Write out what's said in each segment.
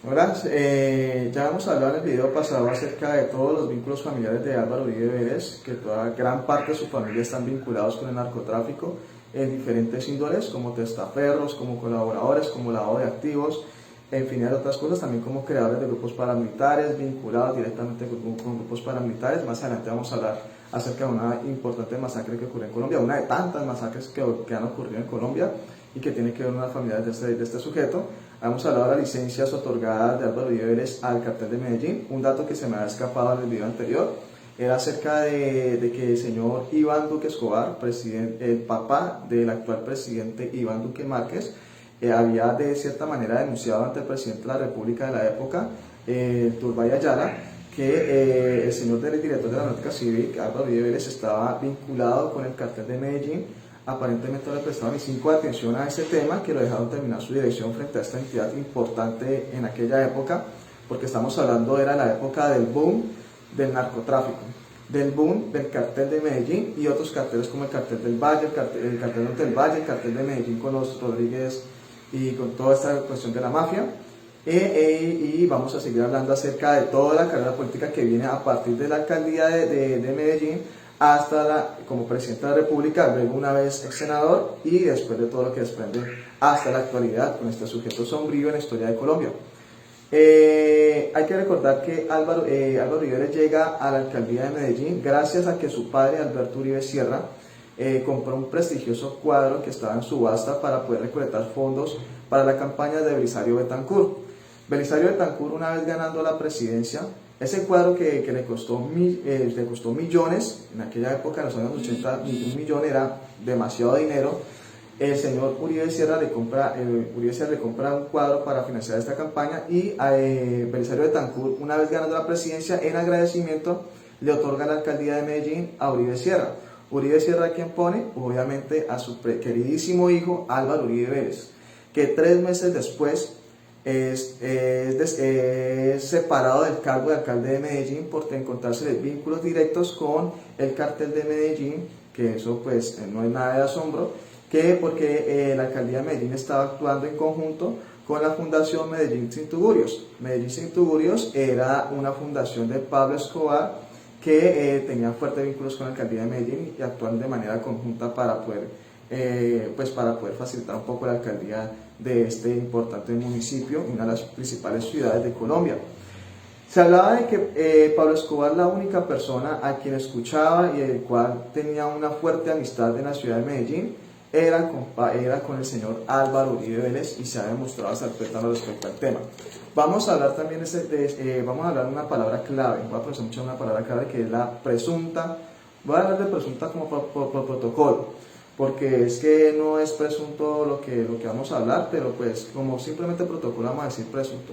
Hola, ya hemos hablado en el video pasado acerca de todos los vínculos familiares de Álvaro Uribe Vélez, que toda gran parte de su familia están vinculados con el narcotráfico en diferentes índoles, como testaferros, como colaboradores, como lavado de activos, en fin, de otras cosas, también como creadores de grupos paramilitares, vinculados directamente con grupos paramilitares. Más adelante vamos a hablar acerca de una importante masacre que ocurrió en Colombia, una de tantas masacres que han ocurrido en Colombia y que tiene que ver con las familiares de este sujeto. Hemos hablado de las licencias otorgadas de Álvaro Uribe Vélez al cartel de Medellín. Un dato que se me había escapado en el video anterior era acerca de que el señor Iván Duque Escobar, el papá del actual presidente Iván Duque Márquez, había de cierta manera denunciado ante el presidente de la República de la época, Turbay Ayala, que el señor director de la Náutica Civil, Álvaro Uribe Vélez, estaba vinculado con el cartel de Medellín. Aparentemente no le prestaban ni 5 de atención a ese tema, que lo dejaron terminar su dirección frente a esta entidad importante en aquella época, porque estamos hablando, era la época del boom del narcotráfico, del boom del cartel de Medellín y otros carteles como el cartel del Valle, el cartel del Valle, el cartel de Medellín con los Rodríguez y con toda esta cuestión de la mafia. Y vamos a seguir hablando acerca de toda la carrera política que viene a partir de la alcaldía de Medellín hasta como presidente de la República, luego una vez ex senador y después de todo lo que desprende hasta la actualidad con este sujeto sombrío en la historia de Colombia. Hay que recordar que Álvaro Uribe llega a la alcaldía de Medellín gracias a que su padre, Alberto Uribe Sierra, compró un prestigioso cuadro que estaba en subasta para poder recolectar fondos para la campaña de Belisario Betancur. Belisario Betancur, una vez ganando la presidencia, ese cuadro que le costó millones, en aquella época, en los años 80, un millón era demasiado dinero. El señor Uribe Sierra le compra un cuadro para financiar esta campaña y Belisario Betancur, una vez ganando la presidencia, en agradecimiento le otorga la alcaldía de Medellín a Uribe Sierra. Uribe Sierra, ¿quién pone? Obviamente a su queridísimo hijo Álvaro Uribe Vélez, que 3 meses después es separado del cargo de alcalde de Medellín por encontrarse vínculos directos con el cartel de Medellín, que eso pues no es nada de asombro, porque la alcaldía de Medellín estaba actuando en conjunto con la Fundación Medellín Sin Tugurios. Medellín Sin Tugurios era una fundación de Pablo Escobar que tenía fuertes vínculos con la alcaldía de Medellín y actuaban de manera conjunta para poder facilitar un poco la alcaldía de este importante municipio y una de las principales ciudades de Colombia. Se hablaba de que Pablo Escobar, la única persona a quien escuchaba y el cual tenía una fuerte amistad en la ciudad de Medellín, era con el señor Álvaro Uribe Vélez, y se ha demostrado hasta respecto al tema. Vamos a hablar también vamos a hablar de una palabra clave, voy a aprovechar mucho una palabra clave que es la presunta. Voy a hablar de presunta como por protocolo, porque es que no es presunto lo que vamos a hablar, pero pues como simplemente protocolo vamos a decir presunto,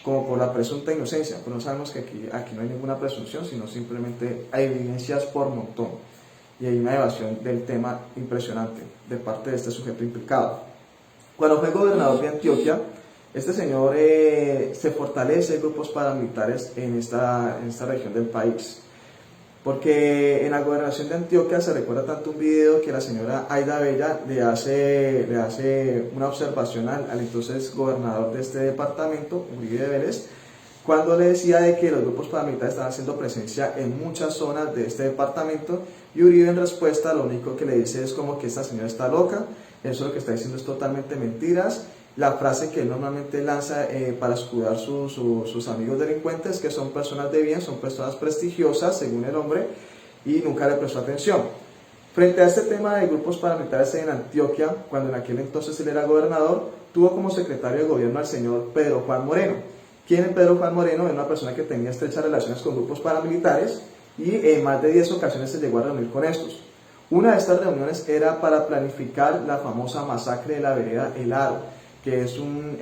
como por la presunta inocencia, pero no sabemos que aquí no hay ninguna presunción, sino simplemente hay evidencias por montón, y hay una evasión del tema impresionante de parte de este sujeto implicado. Cuando fue gobernador de Antioquia, este señor se fortalece grupos paramilitares en esta región del país. Porque en la gobernación de Antioquia se recuerda tanto un video que la señora Aida Bella le hace una observación al entonces gobernador de este departamento, Uribe Vélez, cuando le decía de que los grupos paramilitares estaban haciendo presencia en muchas zonas de este departamento, y Uribe en respuesta lo único que le dice es como que esta señora está loca, eso lo que está diciendo es totalmente mentiras. La frase que él normalmente lanza para escudar sus amigos delincuentes, que son personas de bien, son personas prestigiosas según el hombre, y nunca le prestó atención. Frente a este tema de grupos paramilitares en Antioquia, cuando en aquel entonces él era gobernador, tuvo como secretario de gobierno al señor Pedro Juan Moreno. ¿Quién es Pedro Juan Moreno? Es una persona que tenía estrechas relaciones con grupos paramilitares y en más de 10 ocasiones se llegó a reunir con estos. Una de estas reuniones era para planificar la famosa masacre de la vereda El Aro, que es un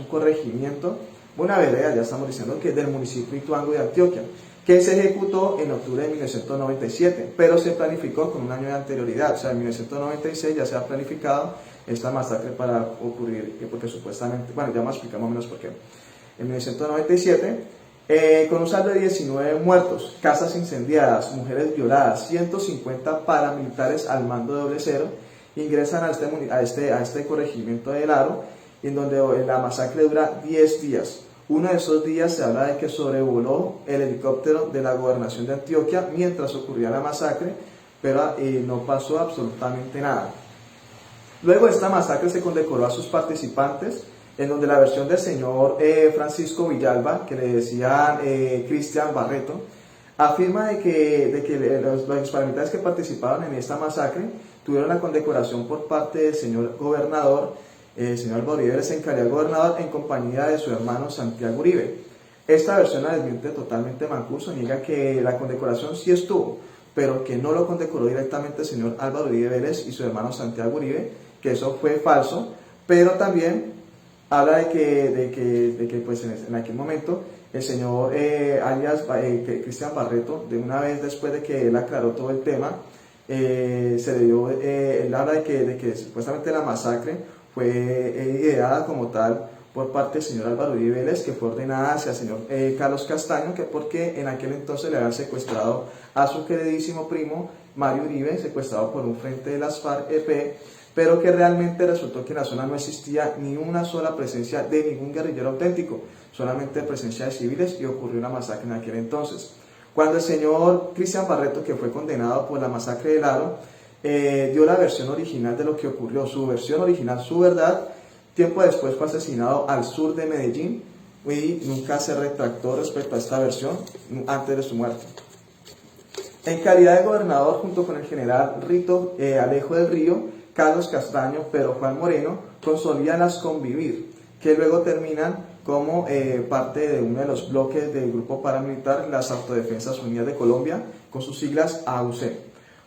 corregimiento, una vereda, ya estamos diciendo, que es del municipio Ituango de Antioquia, que se ejecutó en octubre de 1997, pero se planificó con un año de anterioridad. O sea, en 1996 ya se ha planificado esta masacre para ocurrir, porque supuestamente, bueno, ya vamos a explicar más o menos por qué. En 1997, con un saldo de 19 muertos, casas incendiadas, mujeres violadas, 150 paramilitares al mando de doble cero, ingresan a este corregimiento del Aro en donde la masacre dura 10 días. Uno de esos días se habla de que sobrevoló el helicóptero de la gobernación de Antioquia mientras ocurría la masacre, pero no pasó absolutamente nada. Luego de esta masacre se condecoró a sus participantes, en donde la versión del señor Francisco Villalba, que le decían Cristian Barreto, afirma de que los paramilitares que participaron en esta masacre tuvieron la condecoración por parte del señor gobernador, el señor Álvaro Uribe Vélez en calidad de gobernador en compañía de su hermano Santiago Uribe. Esta versión la desmiente totalmente Mancuso, niega que la condecoración sí estuvo, pero que no lo condecoró directamente el señor Álvaro Uribe Vélez y su hermano Santiago Uribe, que eso fue falso, pero también habla de que pues en aquel momento el señor alias Cristian Barreto, de una vez después de que él aclaró todo el tema, se le dio, él habla de que supuestamente la masacre fue ideada como tal por parte del señor Álvaro Uribe Vélez, que fue ordenada hacia el señor Carlos Castaño, que porque en aquel entonces le habían secuestrado a su queridísimo primo Mario Uribe, secuestrado por un frente de las FARC-EP, pero que realmente resultó que en la zona no existía ni una sola presencia de ningún guerrillero auténtico, solamente presencia de civiles, y ocurrió una masacre en aquel entonces. Cuando el señor Cristian Barreto, que fue condenado por la masacre del Aro, dio la versión original de lo que ocurrió, su versión original, su verdad, tiempo después fue asesinado al sur de Medellín y nunca se retractó respecto a esta versión antes de su muerte. En calidad de gobernador, junto con el general Rito Alejo del Río, Carlos Castaño, Pedro Juan Moreno, consolidan las Convivir, que luego terminan como parte de uno de los bloques del grupo paramilitar, las Autodefensas Unidas de Colombia, con sus siglas AUC.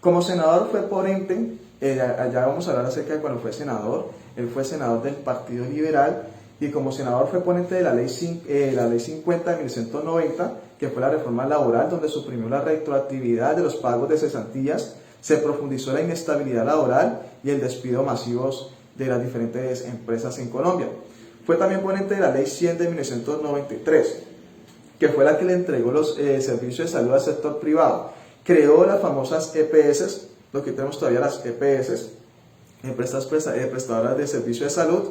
Como senador fue ponente, allá vamos a hablar acerca de cuando fue senador, él fue senador del Partido Liberal, y como senador fue ponente de la ley 50 de 1990, que fue la reforma laboral, donde suprimió la retroactividad de los pagos de cesantías, se profundizó la inestabilidad laboral y el despido masivos de las diferentes empresas en Colombia. Fue también ponente de la ley 100 de 1993, que fue la que le entregó los servicios de salud al sector privado. Creó las famosas EPS, lo que tenemos todavía las EPS, empresas prestadoras de servicios de salud,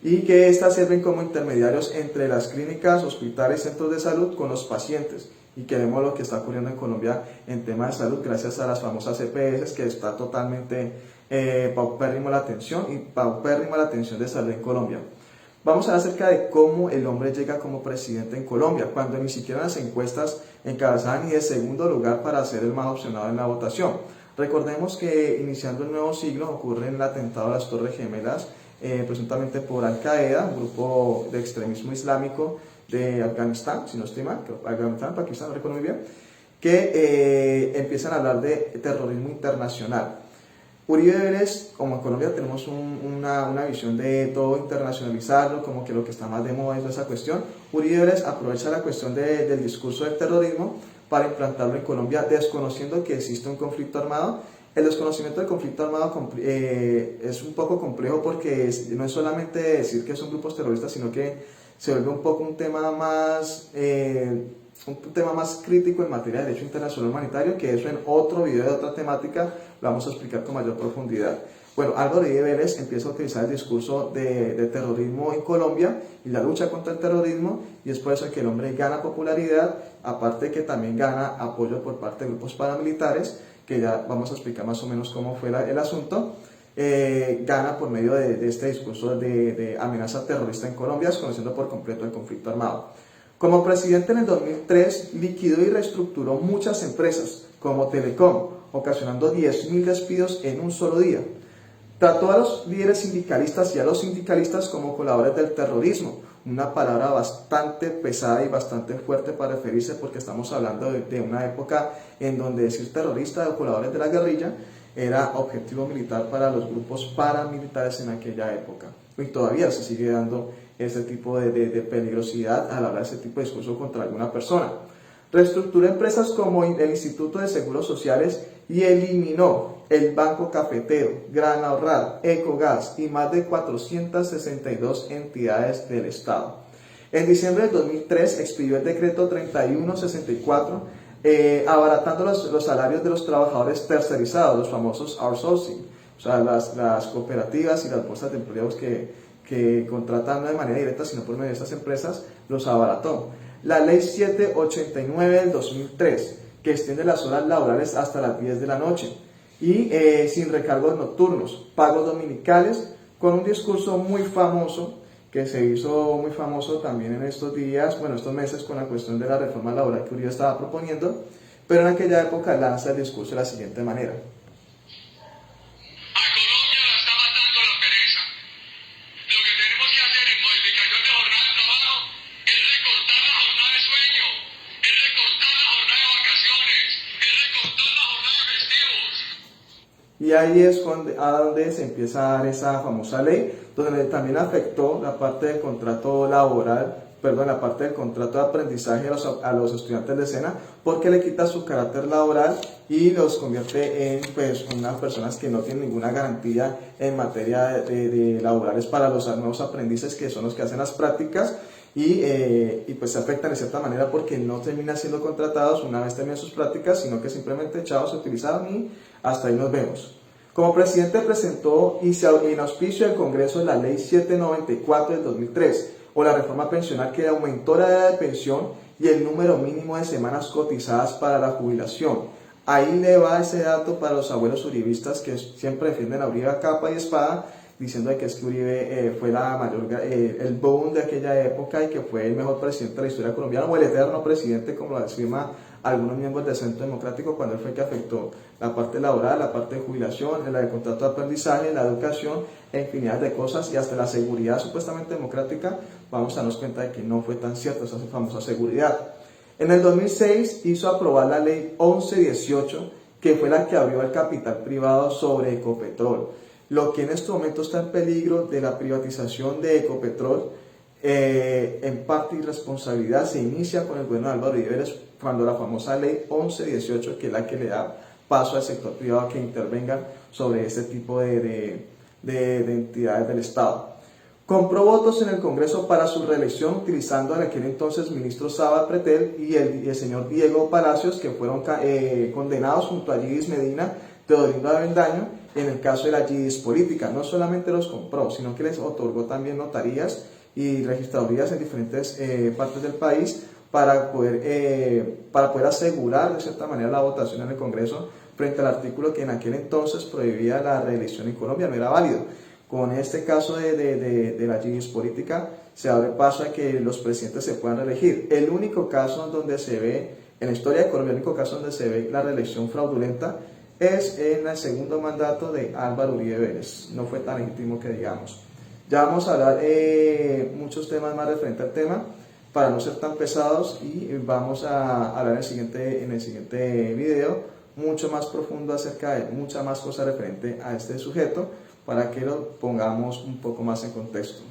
y que estas sirven como intermediarios entre las clínicas, hospitales, centros de salud con los pacientes. Y que vemos lo que está ocurriendo en Colombia en tema de salud gracias a las famosas EPS, que está totalmente paupérrima la atención y paupérrima la atención de salud en Colombia. Vamos a hablar acerca de cómo el hombre llega como presidente en Colombia, cuando ni siquiera las encuestas encabezaban ni de segundo lugar para ser el más opcionado en la votación. Recordemos que iniciando el nuevo siglo ocurre el atentado a las Torres Gemelas, presuntamente por Al-Qaeda, un grupo de extremismo islámico de Afganistán, si no estoy mal, Afganistán, Pakistán, no recuerdo muy bien, que empiezan a hablar de terrorismo internacional. Uribe Vélez, como en Colombia tenemos una visión de todo internacionalizarlo, como que lo que está más de moda es esa cuestión, Uribe Vélez aprovecha la cuestión del discurso del terrorismo para implantarlo en Colombia, desconociendo que existe un conflicto armado. El desconocimiento del conflicto armado es un poco complejo porque no es solamente decir que son grupos terroristas, sino que se vuelve un poco un tema más crítico en materia de derecho internacional humanitario, que eso en otro video de otra temática lo vamos a explicar con mayor profundidad. Bueno, Álvaro Uribe Vélez empieza a utilizar el discurso de terrorismo en Colombia y la lucha contra el terrorismo, y es por eso que el hombre gana popularidad, aparte que también gana apoyo por parte de grupos paramilitares, que ya vamos a explicar más o menos cómo fue el asunto. Gana por medio de este discurso de amenaza terrorista en Colombia, desconociendo por completo el conflicto armado. Como presidente en el 2003, liquidó y reestructuró muchas empresas, como Telecom, ocasionando 10.000 despidos en un solo día. Trató a los líderes sindicalistas y a los sindicalistas como colaboradores del terrorismo, una palabra bastante pesada y bastante fuerte para referirse, porque estamos hablando de una época en donde decir terrorista o colaboradores de la guerrilla era objetivo militar para los grupos paramilitares en aquella época. Y todavía se sigue dando ese tipo de peligrosidad al hablar de ese tipo de discurso contra alguna persona. Reestructuró empresas como el Instituto de Seguros Sociales y eliminó el Banco Cafetero, Gran Ahorrar, Ecogas y más de 462 entidades del Estado. En diciembre del 2003 expidió el decreto 3164, abaratando los salarios de los trabajadores tercerizados, los famosos outsourcing, o sea, las cooperativas y las bolsas de empleos que que contratan no de manera directa, sino por medio de estas empresas, los abarató. La Ley 789 del 2003, que extiende las horas laborales hasta las 10 de la noche y sin recargos nocturnos, pagos dominicales, con un discurso muy famoso que se hizo muy famoso también en estos días, bueno, estos meses con la cuestión de la reforma laboral que Uribe estaba proponiendo, pero en aquella época lanza el discurso de la siguiente manera. Y ahí es a donde se empieza a dar esa famosa ley, donde también afectó la parte del contrato laboral, perdón, la parte del contrato de aprendizaje a los estudiantes de SENA, porque le quita su carácter laboral y los convierte en pues, unas personas que no tienen ninguna garantía en materia de laborales para los nuevos aprendices, que son los que hacen las prácticas, y pues se afectan de cierta manera porque no terminan siendo contratados una vez terminan sus prácticas, sino que simplemente echados se utilizaron y hasta ahí nos vemos. Como presidente presentó y en auspicio del Congreso la Ley 794 del 2003, o la reforma pensional que aumentó la edad de pensión y el número mínimo de semanas cotizadas para la jubilación. Ahí le va ese dato para los abuelos uribistas que siempre defienden a Uribe a capa y espada, diciendo que es que Uribe fue el boom de aquella época y que fue el mejor presidente de la historia colombiana, o el eterno presidente, como lo afirma algunos miembros del Centro Democrático, cuando él fue el que afectó la parte laboral, la parte de jubilación, la de contrato de aprendizaje, la educación, infinidad de cosas, y hasta la seguridad supuestamente democrática. Vamos a darnos cuenta de que no fue tan cierto esa famosa seguridad. En el 2006 hizo aprobar la ley 1118, que fue la que abrió el capital privado sobre Ecopetrol. Lo que en este momento está en peligro de la privatización de Ecopetrol, en parte irresponsabilidad, se inicia con el gobierno de Álvaro Uribe Vélez, cuando la famosa ley 1118, que es la que le da paso al sector privado que intervenga sobre este tipo de entidades del Estado. Compró votos en el Congreso para su reelección utilizando en aquel entonces ministro Saba Pretel y el señor Diego Palacios, que fueron condenados junto a Gidis Medina, Teodorindo Avendaño, en el caso de la Gidis política. No solamente los compró, sino que les otorgó también notarías y registradurías en diferentes partes del país para poder asegurar de cierta manera la votación en el Congreso frente al artículo que en aquel entonces prohibía la reelección en Colombia, no era válido. Con este caso de la Gidis política se abre paso a que los presidentes se puedan reelegir. El único caso donde se ve, en la historia de Colombia, el único caso donde se ve la reelección fraudulenta es en el segundo mandato de Álvaro Uribe Vélez. No fue tan legítimo que digamos. Ya vamos a hablar muchos temas más referentes al tema para no ser tan pesados, y vamos a hablar en el siguiente video mucho más profundo acerca de muchas más cosas referentes a este sujeto para que lo pongamos un poco más en contexto.